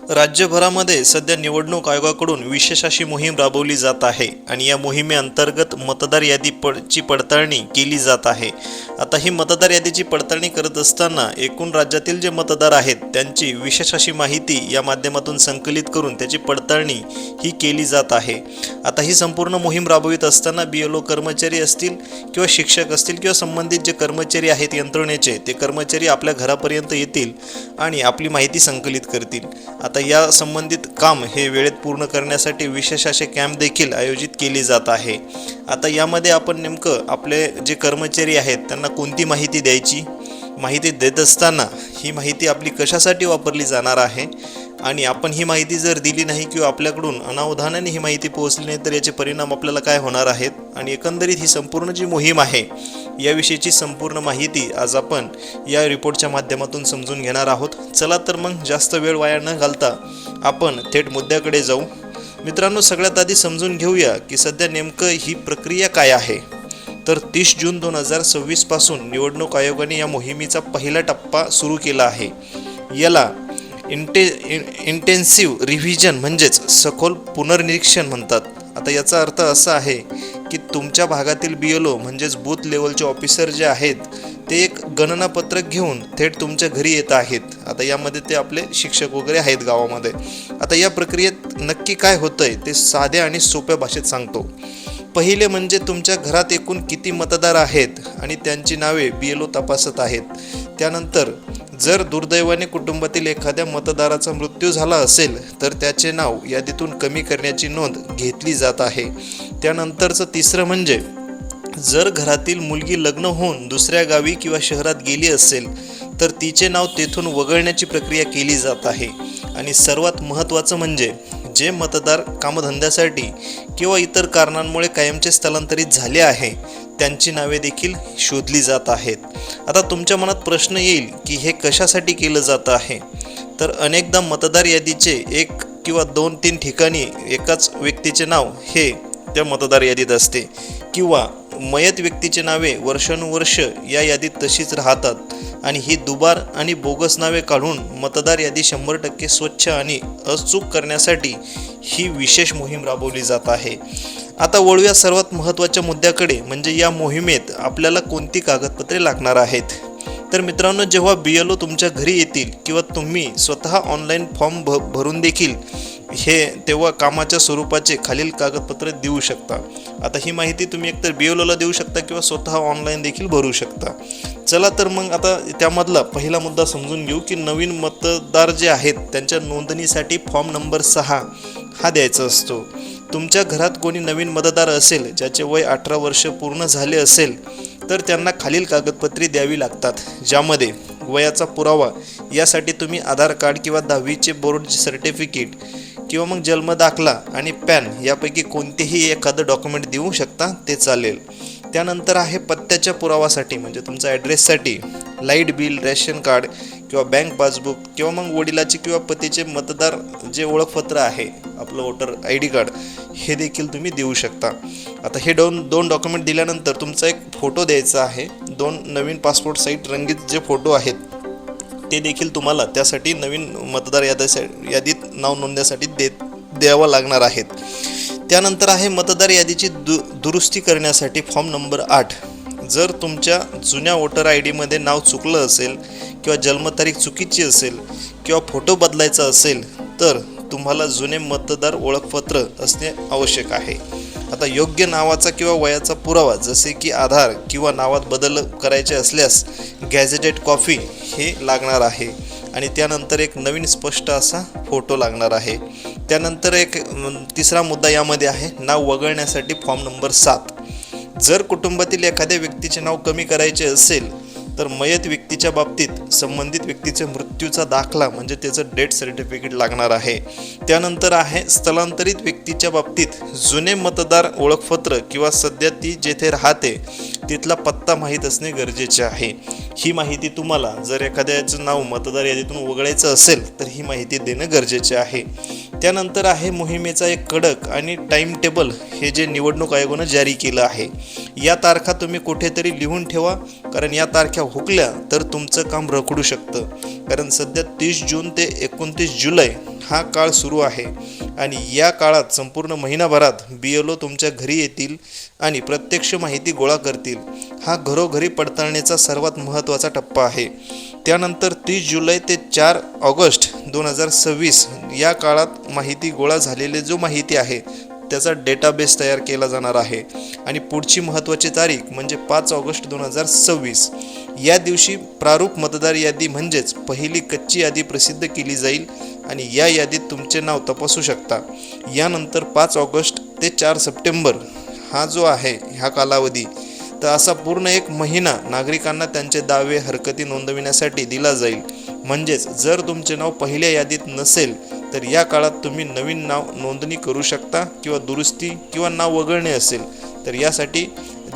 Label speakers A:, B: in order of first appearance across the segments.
A: राज्यभरामध्ये सध्या निवडणूक आयोगाकडून विशेष अशी मोहीम राबवली जात आहे आणि या मोहिमेअंतर्गत मतदार यादीची पडताळणी केली जात आहे. आता ही मतदार यादीची पडताळणी करत असताना एकूण राज्यातील जे मतदार आहेत त्यांची विशेष अशी माहिती या माध्यमातून संकलित करून त्याची पडताळणी ही केली जात आहे. आता ही संपूर्ण मोहीम राबवित असताना BLO कर्मचारी असतील किंवा शिक्षक असतील किंवा संबंधित जे कर्मचारी आहेत यंत्रणेचे, ते कर्मचारी आपल्या घरापर्यंत येतील आणि आपली माहिती संकलित करतील. आता या संबंधित काम हे वेळेत पूर्ण करण्यासाठी विशेष असे कॅम्प देखील आयोजित केले जात आहे. आता यामध्ये आपण नेमकं आपले जे कर्मचारी आहेत त्यांना कोणती माहिती द्यायची, माहिती देत असताना ही माहिती आपली कशासाठी वापरली जाणार आहे आणि आपण ही माहिती जर दिली नाही किंवा आपल्याकडून अनावधानाने ही माहिती पोहोचली नाही तर याचे परिणाम आपल्याला काय होणार आहेत आणि एकंदरीत ही संपूर्ण जी मोहीम आहे याविषयीची संपूर्ण माहिती आज आपण या रिपोर्टच्या माध्यमातून समजून घेणार आहोत. चला तर मग जास्त वेळ वाया न घालता आपण थेट मुद्द्याकडे जाऊ. मित्रांनो, सगळ्यात आधी समजून घेऊया की सध्या नेमकं ही प्रक्रिया काय आहे. तर 30 जून 2026 पासून निवडणूक आयोगाने या मोहिमेचा पहिला टप्पा सुरू केला आहे. याला इंटेन्सिव्ह रिव्हिजन म्हणजेच सखोल पुनर्निरीक्षण म्हणतात. आता याचा अर्थ असा आहे की तुमच्या भागातील BLO म्हणजेच बूथ लेवलचे ऑफिसर जे आहेत ते एक गणनापत्रक घेऊन थेट तुमच्या घरी येत आहेत. आता यामध्ये ते आपले शिक्षक वगैरे आहेत गावामध्ये. आता या प्रक्रियेत नक्की काय होतंय ते साध्या आणि सोप्या भाषेत सांगतो. पहिले म्हणजे तुमच्या घरात एकूण किती मतदार आहेत आणि त्यांची नावे BLO तपासत आहेत. त्यानंतर जर दुर्दैवाने कुटुंबातील एखाद्या मतदाराचा मृत्यू झाला असेल तर त्याचे नाव यादीतून कमी करण्याची नोंद घेतली जात आहे. त्यानंतरचं तिसरं म्हणजे जर घरातील मुलगी लग्न होऊन दुसऱ्या गावी किंवा शहरात गेली असेल तर तिचे नाव तेथून वगळण्याची प्रक्रिया केली जात आहे. आणि सर्वात महत्त्वाचं म्हणजे जे मतदार कामधंद्यासाठी किंवा इतर कारणांमुळे कायमचे स्थलांतरित झाले आहे त्यांची नावे देखील शोधली जात आहेत. आता तुमच्या मनात प्रश्न येईल की हे कशासाठी केलं जातं आहे. तर अनेकदा मतदार यादीचे 1 किंवा 2-3 ठिकाणी एकाच व्यक्तीचे नाव हे त्या मतदार यादीत असते किंवा मयत व्यक्तीचे नावे वर्षानुवर्ष या यादीत तशीच राहतात आणि ही दुबार आणि बोगस नावे काढून मतदार यादी 100% स्वच्छ आणि अचूक करण्यासाठी ही विशेष मोहीम राबवली जात आहे. आता वळूया सर्वात महत्त्वाच्या मुद्द्याकडे, म्हणजे या मोहिमेत आपल्याला कोणती कागदपत्रे लागणार आहेत. तर मित्रांनो, जेव्हा BLO तुमच्या घरी येतील किंवा तुम्ही स्वतः ऑनलाईन फॉर्म भरून देखील हे तेव्हा कामाच्या स्वरूपाचे खालील कागदपत्रे देऊ शकता. आता ही माहिती तुम्ही एकतर BLOला देऊ शकता किंवा स्वतः ऑनलाईन देखील भरू शकता. चला तर मग आता त्यामधला पहिला मुद्दा समजून घेऊ की नवीन मतदार जे आहेत त्यांच्या नोंदणीसाठी फॉर्म नंबर 6 हा द्यायचा असतो. तुमच्या घरात कोणी नवीन मतदार असेल ज्याचे वय 18 वर्ष पूर्ण झाले असेल तर त्यांना खालील कागदपत्रे द्यावी लागतात, ज्यामध्ये वयाचा पुरावा यासाठी तुम्ही आधार कार्ड किंवा 10वीचे बोर्ड सर्टिफिकेट किंवा मग जन्म दाखला आणि पॅन यापैकी कोणतेही एखादं डॉक्युमेंट देऊ शकता, ते चालेल. त्यानंतर आहे पत्त्याच्या पुरावासाठी, म्हणजे तुमचा ॲड्रेससाठी लाईट बिल, रेशन कार्ड किंवा बँक पासबुक किंवा मग वडिलाचे किंवा पतीचे मतदार जे ओळखपत्र आहे आपलं वोटर ID कार्ड हे देखील तुम्ही देऊ शकता. आता हे दोन डॉक्युमेंट दिल्यानंतर तुमचा एक फोटो द्यायचा आहे. 2 नवीन पासपोर्ट साईज रंगीत जे फोटो आहेत ते देखील तुम्हाला त्यासाठी नवीन मतदार यादीत नाव नोंदण्यासाठी द्यावं लागणार आहेत. त्यानंतर आहे मतदार यादीची दुरुस्ती करण्यासाठी फॉर्म नंबर 8. जर तुमच्या जुन्या वोटर IDमध्ये नाव चुकलं असेल किंवा जन्मतारीख चुकीची असेल किंवा फोटो बदलायचा असेल तर तुम्हाला जुने मतदार ओळखपत्र असणे आवश्यक आहे. आता योग्य नावाचा किंवा वयाचा पुरावा जसे की आधार किंवा नावात बदल करायचे असल्यास गॅझेटेड कॉपी हे लागणार आहे. आणि त्यानंतर एक नवीन स्पष्ट असा फोटो लागणार आहे. त्यानंतर एक तिसरा मुद्दा यामध्ये आहे नाव वगळण्यासाठी फॉर्म नंबर 7. जर कुटुंबातील एखाद्या व्यक्तीचे नाव कमी करायचे असेल तर मयत व्यक्तीच्या बाबतीत संबंधित व्यक्तीच्या मृत्यूचा दाखला म्हणजे त्याचं डेथ सर्टिफिकेट लागणार आहे. त्यानंतर आहे स्थलांतरित व्यक्तीच्या बाबतीत जुने मतदार ओळखपत्र किंवा सध्या ती जेथे राहते तिथला पत्ता माहीत असणे गरजेचे आहे. ही माहिती तुम्हाला जर एखाद्याचं नाव मतदार यादीतून वगळायचं असेल तर ही माहिती देणं गरजेचे आहे. त्यानंतर आहे मोहिमेचा एक कडक आणि टाइम टेबल हे जे निवडणूक आयोगानं जारी केलं आहे. या तारखा तुम्ही कुठेतरी लिहून ठेवा, कारण या तारख्या हुकल्या तर तुमचं काम रखडू शकतं. कारण सध्या 30 जून ते 29 जुलै हा काळ सुरू आहे आणि या काळात संपूर्ण महिनाभरात BLO तुमच्या घरी येतील आणि प्रत्यक्ष माहिती गोळा करतील. हा घरोघरी पडताळणीचा सर्वात महत्त्वाचा टप्पा आहे. त्यानंतर 30 जुलै ते 4 ऑगस्ट 2026 या काळात माहिती गोळा झालेली जो माहिती आहे त्याचा डेटाबेस तयार केला जाणार आहे. आणि पुढची महत्त्वाची तारीख म्हणजे 5 ऑगस्ट 2026 या दिवशी प्रारूप मतदार यादी म्हणजेच पहिली कच्ची यादी प्रसिद्ध केली जाईल आणि या यादीत तुमचे नाव तपासू शकता. यानंतर 5 ऑगस्ट ते 4 सप्टेंबर हा जो आहे ह्या कालावधी, तर असा पूर्ण एक महिना नागरिकांना त्यांचे दावे हरकती नोंदविण्यासाठी दिला जाईल. म्हणजेच जर तुमचे नाव पहिल्या यादीत नसेल तर या काळात तुम्ही नवीन नाव नोंदणी करू शकता किंवा दुरुस्ती किंवा नाव वगळणे असेल तर यासाठी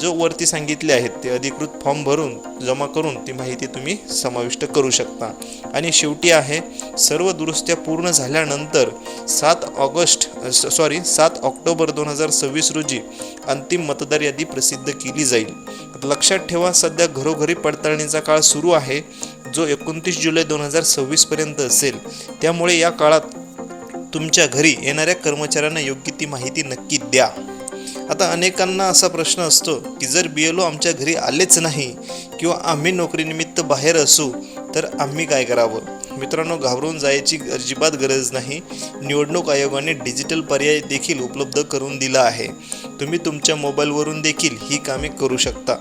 A: जो वरती सांगितले आहेत ते अधिकृत फॉर्म भरून जमा करून ती माहिती तुम्ही समाविष्ट करू शकता. आणि शेवटी आहे सर्व दुरुस्त्या पूर्ण झाल्यानंतर 7 ऑक्टोबर 2026 रोजी अंतिम मतदार यादी प्रसिद्ध केली जाईल. लक्षात ठेवा, सध्या घरोघरी पडताळणीचा काळ सुरू आहे जो 29 जुलै 2026 पर्यंत असेल. त्यामुळे या काळात तुमच्या घरी येणाऱ्या कर्मचाऱ्यांना योग्य ती माहिती नक्की द्या. आता अनेकांना असा प्रश्न असतो की जर BLO आमच्या घरी आलेच नाही किंवा आम्ही नोकरीनिमित्त बाहेर असू तर आम्ही काय करावं? मित्रांनो, घाबरून जायची अजिबात गरज नाही. निवडणूक आयोगाने डिजिटल पर्याय देखील उपलब्ध करून दिला आहे. तुम्ही तुमच्या मोबाईलवरून देखील ही कामे करू शकता.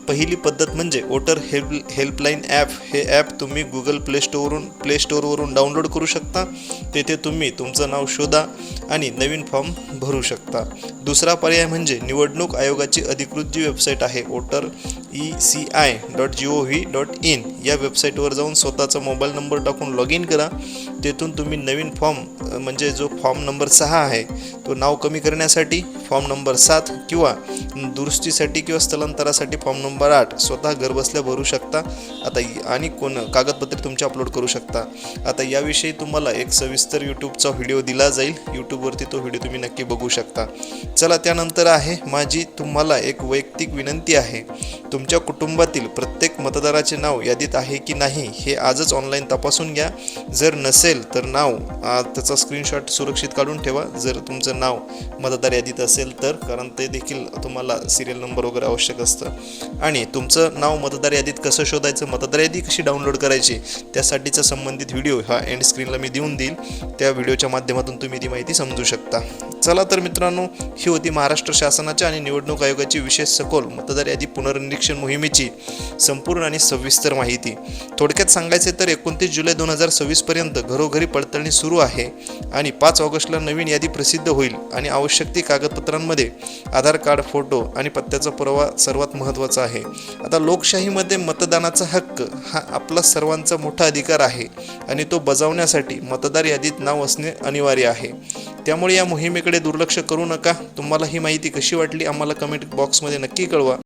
A: पहिली पद्धत म्हणजे वोटर हेल्पलाईन ॲप. हे ॲप तुम्ही गुगल प्ले स्टोअरवरून डाउनलोड करू शकता. तेथे तुम्ही तुमचं नाव शोधा आणि नवीन फॉर्म भरू शकता. दुसरा पर्याय म्हणजे निवडणूक आयोगाची अधिकृत जी वेबसाईट आहे voter.eci.gov.in या वेबसाईटवर जाऊन स्वतःचा मोबाईल नंबर टाकून लॉग इन करा. तेथून तुम्ही नवीन फॉर्म म्हणजे जो फॉर्म नंबर 6 आहे तो नाव कमी करण्यासाठी, फॉर्म नंबर 7 किंवा दुरुस्तीसाठी किंवा स्थलांतरासाठी फॉर्म नंबर 8 स्वतः घरबसल्या भरू शकता. आता आणि कागदपत्रे तुमची अपलोड करू शकता. आता याविषयी तुम्हाला एक सविस्तर यूट्यूबचा व्हिडिओ दिला जाईल. यूट्यूबवरती तो व्हिडिओ तुम्ही नक्की बघू शकता. चला, त्यानंतर आहे माझी तुम्हाला एक वैयक्तिक विनंती आहे. तुमच्या कुटुंबातील प्रत्येक मतदाराचे नाव यादीत आहे की नाही हे आजच ऑनलाईन तपासून घ्या. जर नसेल तर नाव त्याचा स्क्रीनशॉट सुरक्षित काढून ठेवा. जर तुमचं नाव मतदार यादीत असेल तर, कारण ते देखील तुम्हाला सिरियल नंबर वगैरे आवश्यक असतं. आणि तुमचं नाव मतदार यादीत कसं शोधायचं, मतदार यादी कशी डाउनलोड करायची त्यासाठीचा संबंधित व्हिडिओ हा एंड स्क्रीनला मी देऊन देईल. त्या व्हिडिओच्या माध्यमातून तुम्ही ती माहिती समजू शकता. चला तर मित्रांनो, ही होती महाराष्ट्र शासनाच्या आणि निवडणूक आयोगाची विशेष सखोल मतदार यादी पुनर्निरीक्षण मोहिमेची संपूर्ण आणि सविस्तर माहिती. थोडक्यात सांगायचे तर 29 जुलै 2026 पर्यंत घरोघरी पडताळणी सुरू आहे आणि 5 ऑगस्टला नवीन यादी प्रसिद्ध होईल. आणि आवश्यक ती कागदपत्रांमध्ये आधार कार्ड, फोटो आणि पत्त्याचा पुरावा सर्वात महत्त्वाचा आहे. आता लोकशाहीमध्ये मतदानाचा हक्क हा आपला सर्वांचा मोठा अधिकार आहे आणि तो बजावण्यासाठी मतदार यादीत नाव असणे अनिवार्य आहे. त्यामुळे या मोहिमेकडे दुर्लक्ष करू नका. तुम्हाला ही माहिती कशी वाटली आम्हाला कमेंट बॉक्समध्ये नक्की कळवा.